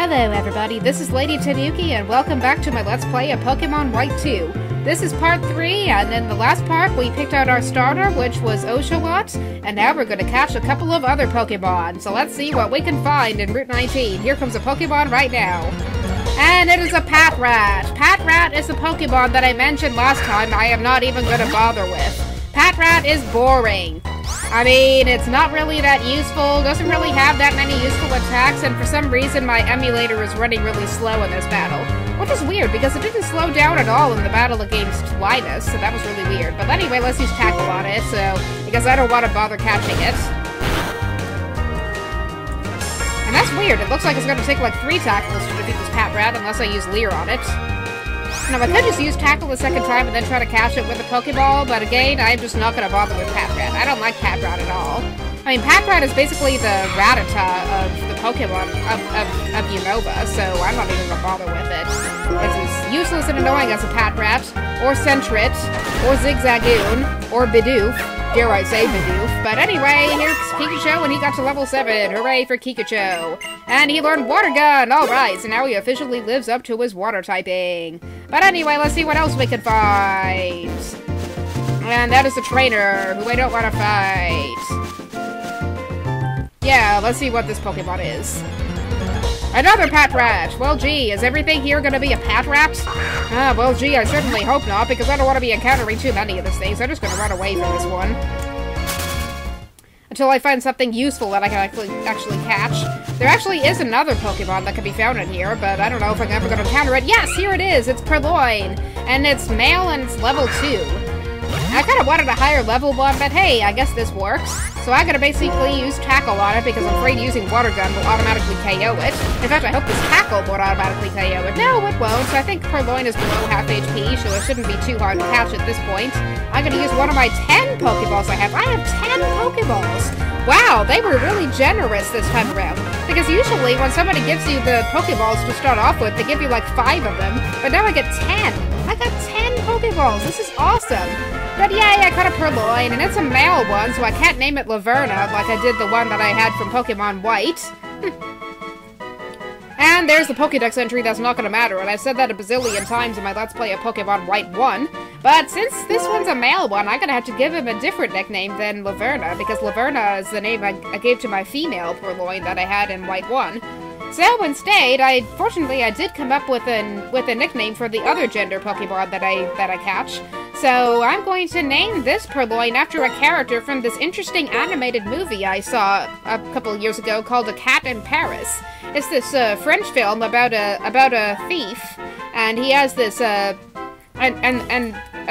Hello everybody, this is Lady Tanuki and welcome back to my Let's Play of Pokemon White 2. This is part 3, and in the last part we picked out our starter, which was Oshawott, and now we're going to catch a couple of other Pokemon. So let's see what we can find in Route 19. Here comes a Pokemon right now. And it is a Patrat. Patrat is the Pokemon that I mentioned last time I am not even going to bother with. Patrat is boring. I mean, it's not really that useful, doesn't really have that many useful attacks, and for some reason my emulator is running really slow in this battle. Which is weird, because it didn't slow down at all in the battle against Linus, so that was really weird. But anyway, let's use Tackle on it, because I don't want to bother catching it. And that's weird, it looks like it's going to take like 3 tackles to defeat this Patrat, unless I use Leer on it. Now, I could just use Tackle the second time and then try to catch it with a Pokeball, but again, I'm just not going to bother with Patrat. I don't like Patrat at all. I mean, Patrat is basically the Rattata of the Pokemon of Unova, so I'm not even going to bother with it. It's as useless and annoying as a Patrat, or Sentret, or Zigzagoon, or Bidoof. Dare I say Bidoof. But anyway, here's Pikachu, and he got to level 7. Hooray for Pikachu. And he learned Water Gun! Alright, so now he officially lives up to his water typing. But anyway, let's see what else we can find. And that is the trainer, who I don't want to fight. Yeah, let's see what this Pokemon is. Another Patrat! Well, gee, is everything here gonna be a Patrat? Ah, well, gee, I certainly hope not, because I don't want to be encountering too many of these things. I'm just gonna run away from this one. Until I find something useful that I can actually catch. There actually is another Pokemon that can be found in here, but I don't know if I'm ever gonna encounter it. Yes, here it is! It's Purloin! And it's male and it's level 2. I kind of wanted a higher level one, but hey, I guess this works. So I'm gonna basically use Tackle on it because I'm afraid using Water Gun will automatically KO it. In fact, I hope this Tackle won't automatically KO it. No, it won't. I think Purloin is below half HP, so it shouldn't be too hard to catch at this point. I'm gonna use one of my 10 Pokeballs I have. I have 10 Pokeballs! Wow, they were really generous this time around. Because usually when somebody gives you the Pokeballs to start off with, they give you like 5 of them. But now I get 10. I got 10 Pokeballs. This is awesome. But yay, I caught a Purloin, and it's a male one, so I can't name it Laverna like I did the one that I had from Pokemon White. And there's the Pokédex entry that's not gonna matter, and I've said that a bazillion times in my Let's Play of Pokemon White 1. But since this one's a male one, I'm gonna have to give him a different nickname than Laverna, because Laverna is the name I gave to my female Purloin that I had in White 1. So instead, fortunately I did come up with a nickname for the other gender Pokemon that I catch. So I'm going to name this Purloin after a character from this interesting animated movie I saw a couple of years ago called A Cat in Paris. It's this French film about a thief, and he has this and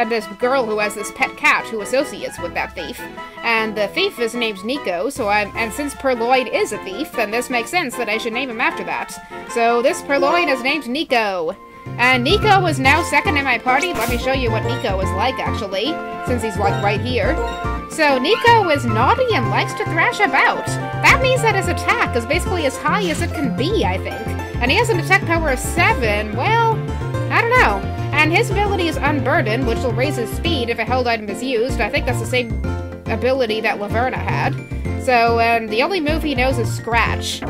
this girl who has this pet cat who associates with that thief. And the thief is named Nico, and since Purloin is a thief, then this makes sense that I should name him after that. So this Purloin is named Nico. And Nico is now second in my party. Let me show you what Nico is like, actually, since he's like right here. So Nico is naughty and likes to thrash about. That means that his attack is basically as high as it can be, I think. And he has an attack power of 7, well, I don't know. And his ability is Unburden, which will raise his speed if a held item is used. I think that's the same ability that Laverna had. So, the only move he knows is Scratch.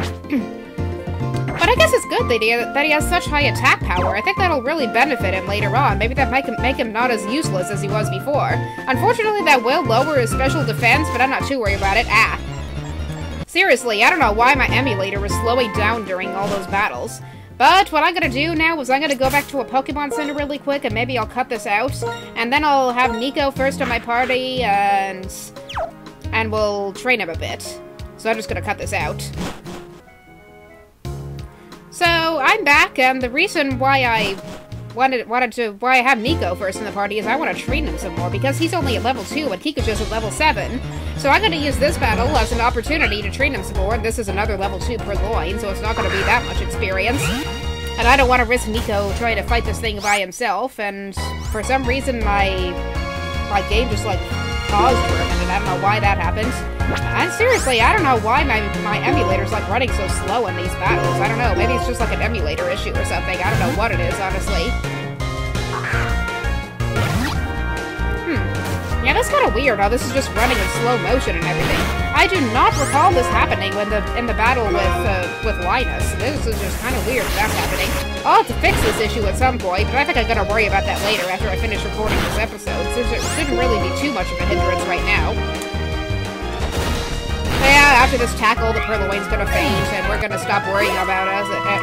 But I guess it's good that he has such high attack power. I think that'll really benefit him later on. Maybe that might make him not as useless as he was before. Unfortunately, that will lower his special defense, but I'm not too worried about it. Ah. Seriously, I don't know why my emulator was slowing down during all those battles. But what I'm gonna do now is I'm gonna go back to a Pokemon Center really quick, and maybe I'll cut this out. And then I'll have Nico first in my party, and we'll train him a bit. So I'm just gonna cut this out. So, I'm back, and the reason why I why I have Nico first in the party is I want to train him some more, because he's only at level 2 and Pikachu's at level 7. So I'm going to use this battle as an opportunity to train him some more, and this is another level 2 Purloin, so it's not going to be that much experience. And I don't want to risk Nico trying to fight this thing by himself, and for some reason my game just like paused for a minute. I don't know why that happened. And seriously, I don't know why my emulator's like running so slow in these battles. I don't know, maybe it's just like an emulator issue or something. I don't know what it is, honestly. Yeah, that's kind of weird how this is just running in slow motion and everything. I do not recall this happening in the battle with Linus. This is just kind of weird that that's happening. I'll have to fix this issue at some point, but I think I'm gonna worry about that later after I finish recording this episode, since it shouldn't really be too much of a hindrance right now. But yeah, after this tackle, the Purloin's gonna faint, and we're gonna stop worrying about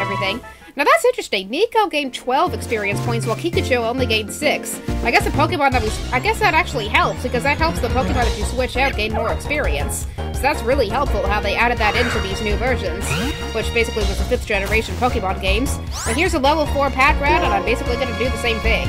everything. Now that's interesting. Nico gained 12 experience points while Kikucho only gained 6. I guess the Pokemon I guess that actually helps, because that helps the Pokemon that you switch out gain more experience. So that's really helpful how they added that into these new versions, which basically was the 5th generation Pokemon games. But here's a level 4 Patrat, and I'm basically gonna do the same thing.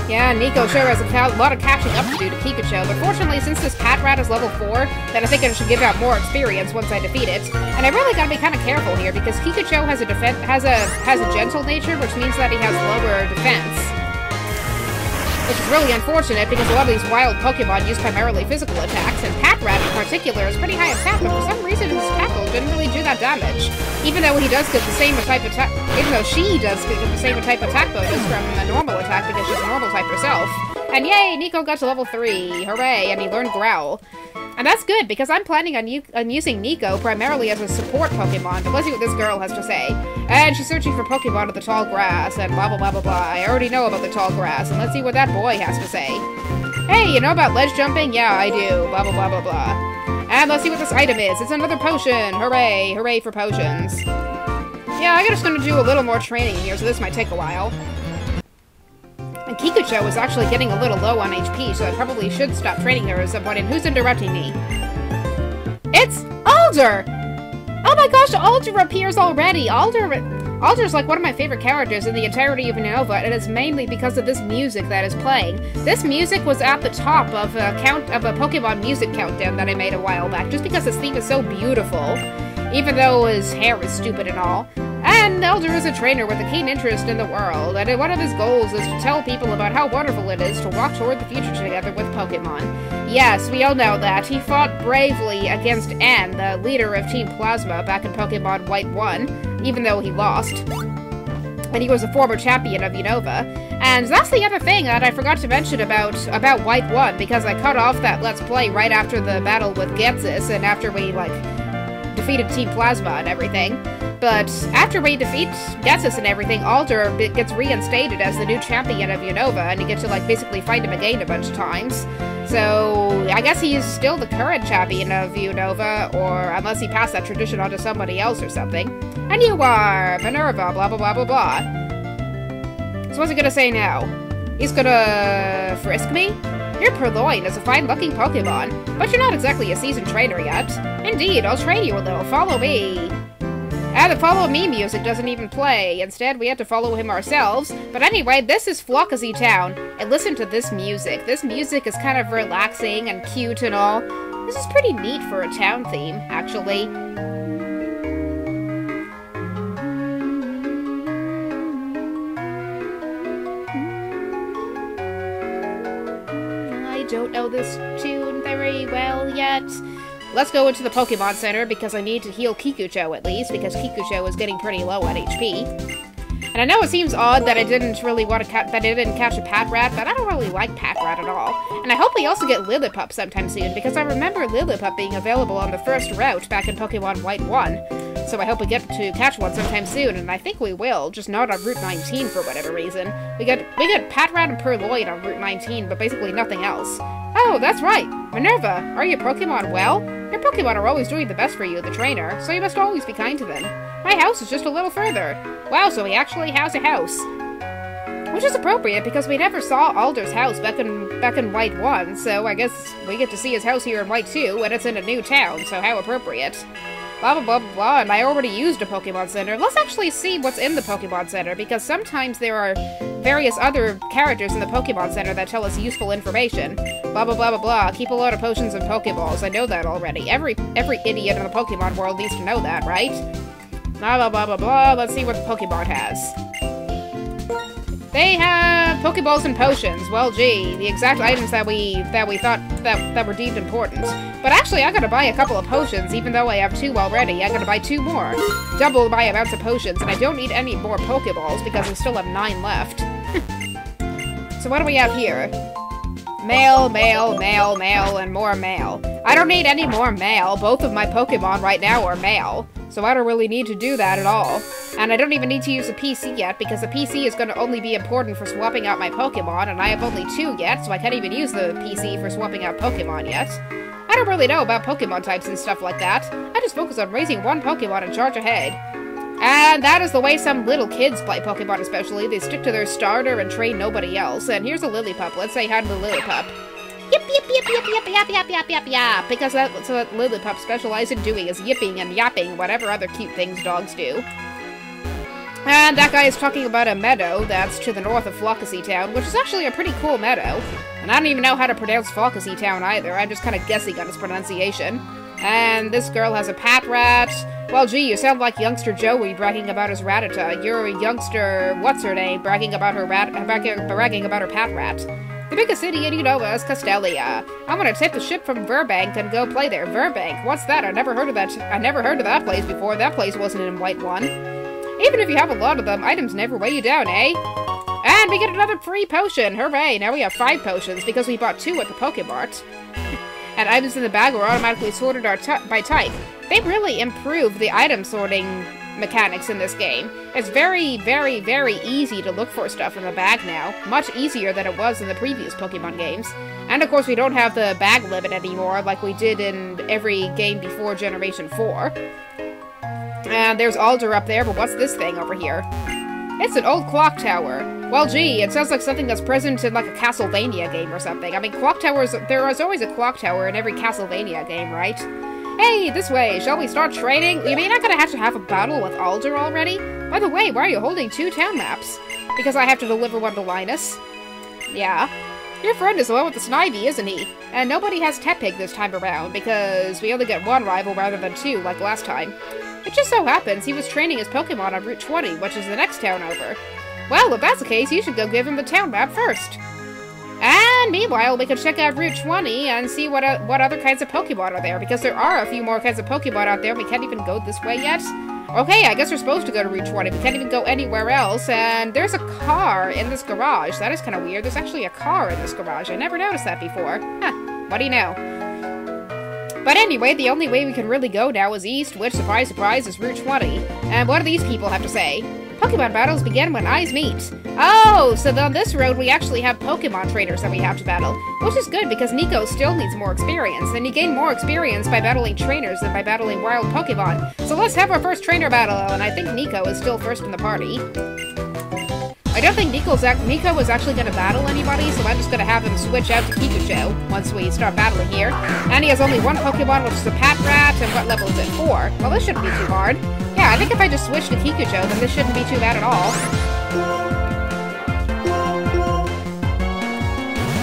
Yeah, Nico sure has a lot of catching up to do to Kikucho, but fortunately, since this Patrat is level 4, then I think I should give out more experience once I defeat it. And I really gotta be kind of careful here, because Kikucho has a gentle nature, which means that he has lower defense. Which is really unfortunate, because a lot of these wild Pokemon use primarily physical attacks, and Patrat in particular is pretty high attack, but for some reason his tackle didn't really do that damage. Even though he does get the same type of attack, even though she does get the same type of attack bonus from a normal attack because she's a normal type herself. And yay, Nico got to level 3, hooray, and he learned Growl. And that's good, because I'm planning on using Nico primarily as a support Pokemon, but let's see what this girl has to say. And she's searching for Pokemon at the tall grass, and blah blah blah blah blah. I already know about the tall grass, and let's see what that boy has to say. Hey, you know about ledge jumping? Yeah, I do. Blah blah blah blah blah. And let's see what this item is. It's another potion! Hooray! Hooray for potions. Yeah, I'm just gonna do a little more training here, so this might take a while. And Kikucho is actually getting a little low on HP, so I probably should stop training her at some point. And who's interrupting me? It's Alder! Oh my gosh, Alder appears already! Alder's like one of my favorite characters in the entirety of Unova, and it's mainly because of this music that is playing. This music was at the top of a Pokemon music countdown that I made a while back, just because this theme is so beautiful, even though his hair is stupid and all. And Alder is a trainer with a keen interest in the world, and one of his goals is to tell people about how wonderful it is to walk toward the future together with Pokemon. Yes, we all know that. He fought bravely against N, the leader of Team Plasma, back in Pokemon White 1, even though he lost. And he was a former champion of Unova. And that's the other thing that I forgot to mention about White 1, because I cut off that Let's Play right after the battle with Ghetsis, and after we, defeated Team Plasma and everything. But after we defeat Ghetsis and everything, Alder gets reinstated as the new champion of Unova, and you get to, basically fight him again a bunch of times. So, I guess he's still the current champion of Unova, or unless he passed that tradition on to somebody else or something. And you are Minerva, blah blah blah blah blah. So what's he gonna say now? He's gonna frisk me? Your Purloin is a fine-looking Pokemon, but you're not exactly a seasoned trainer yet. Indeed, I'll train you a little. Follow me. And the follow me music doesn't even play. Instead, we had to follow him ourselves. But anyway, this is Flockazy Town, and listen to this music. This music is kind of relaxing and cute and all. This is pretty neat for a town theme, actually. I don't know this tune very well yet. Let's go into the Pokemon Center, because I need to heal Kikucho at least, because Kikucho is getting pretty low on HP. And I know it seems odd that I didn't really want to catch a Patrat, but I don't really like Patrat at all. And I hope we also get Lillipup sometime soon, because I remember Lillipup being available on the first route back in Pokemon White 1. So I hope we get to catch one sometime soon, and I think we will, just not on Route 19 for whatever reason. We got Patrat and Purloin on Route 19, but basically nothing else. Oh, that's right! Minerva, are your Pokemon well? Your Pokemon are always doing the best for you, the trainer, so you must always be kind to them. My house is just a little further. Wow, so he actually has a house. Which is appropriate, because we never saw Alder's house back in White 1, so I guess we get to see his house here in White 2, and it's in a new town, so how appropriate. Blah blah blah blah blah, and I already used a Pokemon Center. Let's actually see what's in the Pokemon Center, because sometimes there are various other characters in the Pokemon Center that tell us useful information. Blah blah blah blah blah, keep a load of potions and Pokeballs. I know that already. Every idiot in the Pokemon world needs to know that, right? Blah blah blah blah blah, let's see what the Pokemon has. They have Pokeballs and potions. Well, gee, the exact items that we thought that were deemed important. But actually, I gotta buy a couple of potions, even though I have 2 already. I gotta buy 2 more. Double my amounts of potions, and I don't need any more Pokeballs because I still have 9 left. So what do we have here? Mail, mail, mail, mail, and more mail. I don't need any more mail. Both of my Pokemon right now are male. So I don't really need to do that at all. And I don't even need to use a PC yet, because the PC is going to only be important for swapping out my Pokemon, and I have only 2 yet, so I can't even use the PC for swapping out Pokemon yet. I don't really know about Pokemon types and stuff like that. I just focus on raising one Pokemon and charge ahead. And that is the way some little kids play Pokemon especially. They stick to their starter and train nobody else. And here's a Lillipup. Let's say hi to the Lillipup. Yip, yip, yip, yip, yip, yap, yap, yap, yap, yap. Because that's what Lillipup specialize in doing, is yipping and yapping, whatever other cute things dogs do. And that guy is talking about a meadow that's to the north of Flockasy Town, which is actually a pretty cool meadow. And I don't even know how to pronounce Flockasy Town either. I'm just kind of guessing on its pronunciation. And this girl has a Patrat. Well, gee, you sound like youngster Joey bragging about his Rattata. You're a youngster, what's-her-name, bragging about her Patrat. The biggest city in Unova is Castelia. I'm gonna take the ship from Verbank and go play there. Verbank? What's that? I never heard of that place before. That place wasn't in White 1. Even if you have a lot of them, items never weigh you down, eh? And we get another free potion! Hooray! Now we have 5 potions because we bought 2 at the Pokemart. And items in the bag were automatically sorted by type. They really improved the item sorting mechanics in this game. It's very, very, very easy to look for stuff in the bag now. Much easier than it was in the previous Pokemon games. And of course we don't have the bag limit anymore like we did in every game before Generation 4. And there's Alder up there, but what's this thing over here? It's an old clock tower. Well, gee, it sounds like something that's present in like a Castlevania game or something. I mean, clock towers, there is always a clock tower in every Castlevania game, right? Hey, this way, shall we start training? You mean I'm gonna have to have a battle with Alder already? By the way, why are you holding 2 town maps? Because I have to deliver one to Linus. Yeah. Your friend is the one with the Snivy, isn't he? And nobody has Tepig this time around, because we only get 1 rival rather than 2, like last time. It just so happens he was training his Pokemon on Route 20, which is the next town over. Well, if that's the case, you should go give him the town map first. And meanwhile, we can check out Route 20 and see what other kinds of Pokemon are there, because there are a few more kinds of Pokemon out there, and we can't even go this way yet. Okay, I guess we're supposed to go to Route 20. We can't even go anywhere else, and there's a car in this garage. That is kind of weird. There's actually a car in this garage. I never noticed that before. Huh, what do you know? But anyway, the only way we can really go now is east, which, surprise, surprise, is Route 20. And what do these people have to say? Pokemon battles begin when eyes meet. Oh, so on this road we actually have Pokemon trainers that we have to battle. Which is good, because Nico still needs more experience, and you gain more experience by battling trainers than by battling wild Pokemon. So let's have our first trainer battle, and I think Nico is still first in the party. I don't think Nico is actually going to battle anybody, so I'm just going to have him switch out to Pikachu once we start battling here. And he has only 1 Pokemon, which is a Patrat, and what level is it? 4. Well, this shouldn't be too hard. Yeah, I think if I just switch to Pikachu, then this shouldn't be too bad at all.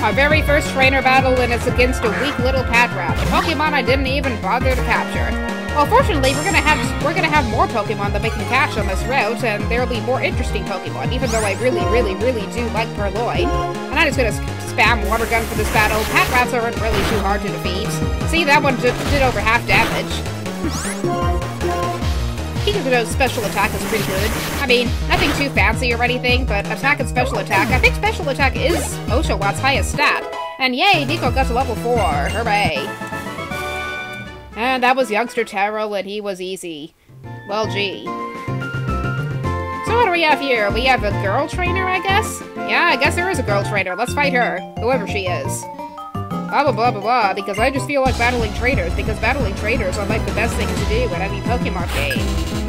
Our very first trainer battle, and it's against a weak little Patrat, a Pokemon I didn't even bother to capture. Well, fortunately, we're gonna have more Pokemon that we can catch on this route, and there'll be more interesting Pokemon, even though I really, really, really do like Purloin. And I'm just gonna spam Water Gun for this battle. Patrats aren't really too hard to defeat. See, that one did over half damage. Pikachu's special attack is pretty good. I mean, nothing too fancy or anything, but attack and special attack. I think special attack is Oshawtt's highest stat. And yay, Nico got to level 4. Hooray. And that was youngster Terrell, and he was easy. Well, gee. So what do we have here? We have a girl trainer, I guess? Yeah, I guess there is a girl trainer. Let's fight her, whoever she is. Blah, blah, blah, blah, blah, because I just feel like battling trainers, because battling trainers are like the best thing to do in any Pokemon game.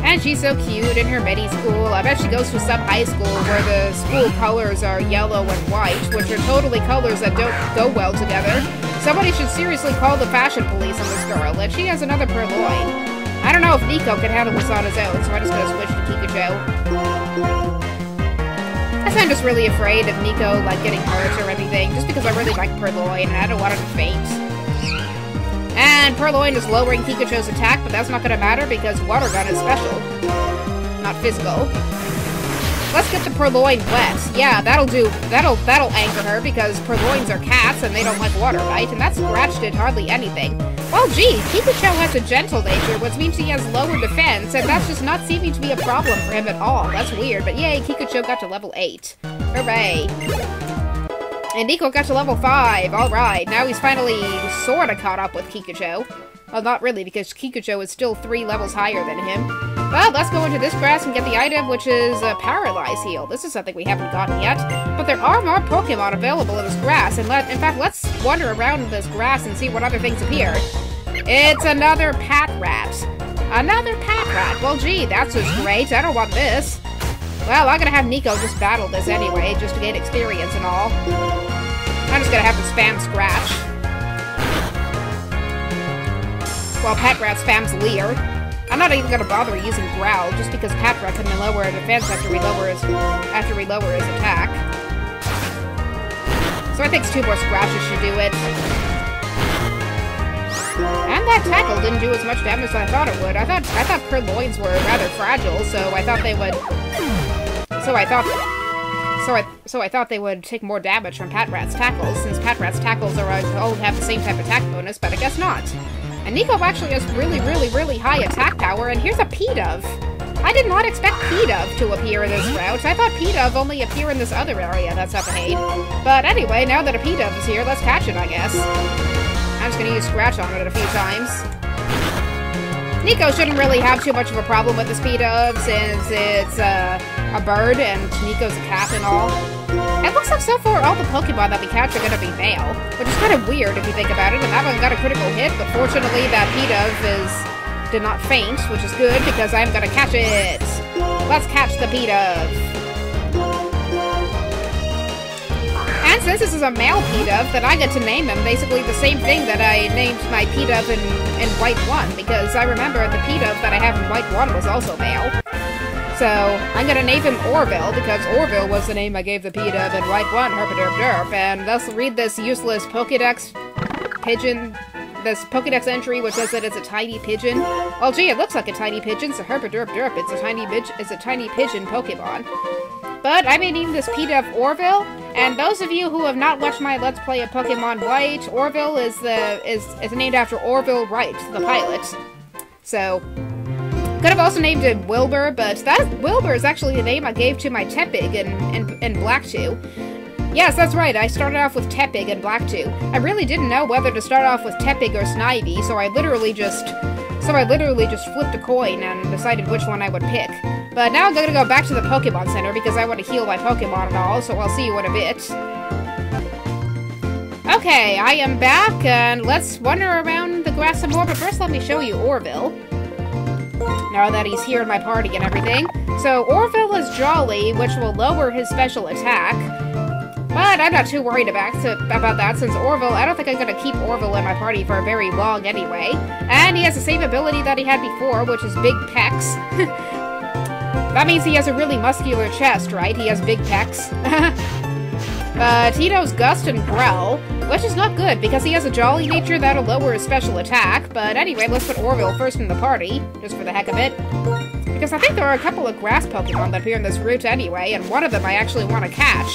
And she's so cute in her mini school. I bet she goes to some high school where the school colors are yellow and white, which are totally colors that don't go well together. Somebody should seriously call the fashion police on this girl, and she has another Purloin. I don't know if Nico can handle this on his own, so I'm just gonna switch to Pikachu. I guess I'm just really afraid of Nico, like, getting hurt or anything, just because I really like Purloin, and I don't want him to faint. And Purloin is lowering Pikachu's attack, but that's not gonna matter because Water Gun is special, not physical. Let's get the Purloin wet. Yeah, that'll do. That'll anchor her, because Purloins are cats and they don't like water, right? And that scratch did hardly anything. Well, gee, Pikachu has a gentle nature, which means he has lower defense, and that's just not seeming to be a problem for him at all. That's weird, but yay, Pikachu got to level 8. Hooray. And Nico got to level 5. Alright, now he's finally sorta caught up with Kikucho. Well, not really, because Kikucho is still 3 levels higher than him. Well, let's go into this grass and get the item, which is a Paralyze Heal. This is something we haven't gotten yet. But there are more Pokemon available in this grass, and in fact, let's wander around this grass and see what other things appear. It's another Patrat. Another Patrat. Well, gee, that's just great. I don't want this. Well, I'm gonna have Nico just battle this anyway, just to get experience and all. I'm just gonna have to spam Scratch. While Patrat spams Leer. I'm not even gonna bother using Growl, just because Patrat can lower defense after we lower his attack. So I think 2 more Scratches should do it. And that tackle didn't do as much damage as I thought it would. I thought Purloins were rather fragile, so I thought they would. So I thought they would take more damage from Patrat's tackles, since Patrat's tackles all have the same type of attack bonus, but I guess not. And Nico actually has really high attack power, and here's a P-Dove. I did not expect P-Dove to appear in this route. I thought P-Dove only appear in this other area that's up ahead. But anyway, now that a P-Dove is here, let's catch it, I guess. I'm just gonna use Scratch on it a few times. Nico shouldn't really have too much of a problem with this P-Dove, since it's a bird, and Nico's a cat and all. It looks like so far all the Pokemon that we catch are gonna be male, which is kind of weird if you think about it, and that one got a critical hit, but fortunately that P-Dove did not faint, which is good, because I'm gonna catch it! Let's catch the P-Dove! And since this is a male P-Dove, then I get to name him basically the same thing that I named my P-Dove in White 1, because I remember the P-Dove that I have in White 1 was also male. So, I'm gonna name him Orville, because Orville was the name I gave the P-Dove in White 1, Herpaderp, and thus read this useless Pokédex Pokédex entry which says that it's a tiny pigeon. Well, gee, it looks like a tiny pigeon, so Herpaderp, it's a tiny pigeon Pokemon. But I made this P-Dove Orville, and those of you who have not watched my Let's Play of Pokemon White, Orville is named after Orville Wright, the pilot. So, could have also named him Wilbur, but Wilbur is actually the name I gave to my Tepig in Black 2. Yes, that's right, I started off with Tepig in Black 2. I really didn't know whether to start off with Tepig or Snivy, so I literally just flipped a coin and decided which one I would pick. But now I'm gonna go back to the Pokemon Center because I want to heal my Pokemon and all, so I'll see you in a bit. Okay, I am back, and let's wander around the grass some more, but first let me show you Orville. Now that he's here in my party and everything. So, Orville is Jolly, which will lower his special attack. But I'm not too worried about that, since Orville, I don't think I'm gonna keep Orville in my party for very long anyway. And he has the same ability that he had before, which is Big Pecs. That means he has a really muscular chest, right? He has big pecs. But he knows Gust and Growl, which is not good, because he has a Jolly nature that'll lower his special attack. But anyway, let's put Orville first in the party, just for the heck of it. Because I think there are a couple of grass Pokemon that appear in this route anyway, and one of them I actually want to catch.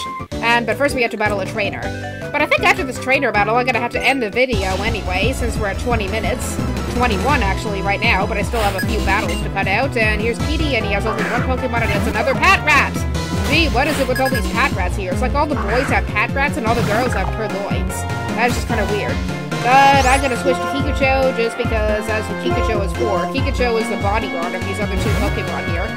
But first we have to battle a trainer. But I think after this trainer battle, I'm gonna have to end the video anyway, since we're at 20 minutes. 21 actually right now, but I still have a few battles to cut out. And here's Petey, and he has only one Pokemon, and it's another Patrat! Gee, what is it with all these Patrats here? It's like all the boys have Patrats and all the girls have Purloins. That is just kind of weird. But I'm gonna switch to Kikucho, just because that's what Kikucho is for. Kikucho is the bodyguard of these other 2 Pokemon here.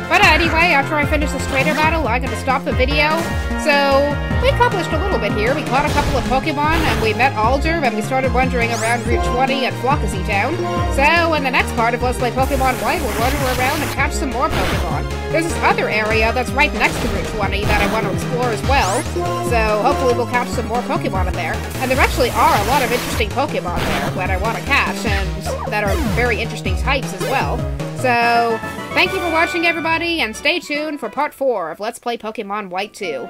But anyway, after I finish this trainer battle, I'm gonna stop the video. So, we accomplished a little bit here. We caught a couple of Pokemon, and we met Alder, and we started wandering around Route 20 at Flockasy Town. So, in the next part of Let's Play Pokemon White, we'll wander around and catch some more Pokemon. There's this other area that's right next to Route 20 that I want to explore as well. So, hopefully we'll catch some more Pokemon in there. And there actually are a lot of interesting Pokemon there that I want to catch, and that are very interesting types as well. So, thank you for watching, everybody, and stay tuned for part 4 of Let's Play Pokemon White 2.